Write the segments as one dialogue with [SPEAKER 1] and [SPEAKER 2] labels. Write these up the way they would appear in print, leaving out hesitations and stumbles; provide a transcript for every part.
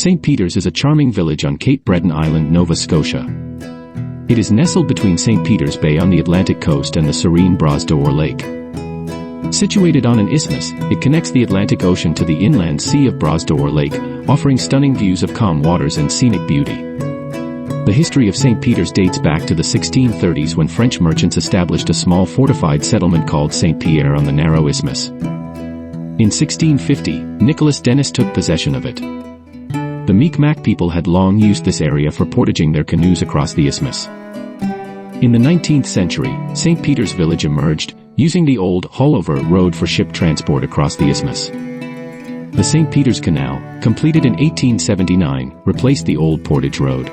[SPEAKER 1] St Peters is a charming village on Cape Breton Island, Nova Scotia. It is nestled between St Peters Bay on the Atlantic coast and the serene Bras d'Or Lake. Situated on an isthmus, it connects the Atlantic Ocean to the inland sea of Bras d'Or Lake, offering stunning views of calm waters and scenic beauty. The history of St Peters dates back to the 1630s when French merchants established a small fortified settlement called St Pierre on the narrow isthmus. In 1650, Nicholas Dennis took possession of it. The Mi'kmaq people had long used this area for portaging their canoes across the isthmus. In the 19th century, St. Peters Village emerged, using the old Hullover Road for ship transport across the isthmus. The St. Peters Canal, completed in 1879, replaced the old portage road.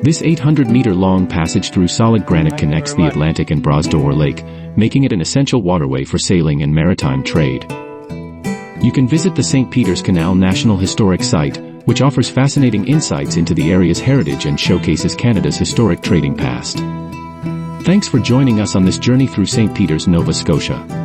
[SPEAKER 1] This 800-meter-long passage through solid granite connects the Atlantic and Bras d'Or Lake, making it an essential waterway for sailing and maritime trade. You can visit the St. Peters Canal National Historic Site, which offers fascinating insights into the area's heritage and showcases Canada's historic trading past. Thanks for joining us on this journey through St. Peters, Nova Scotia.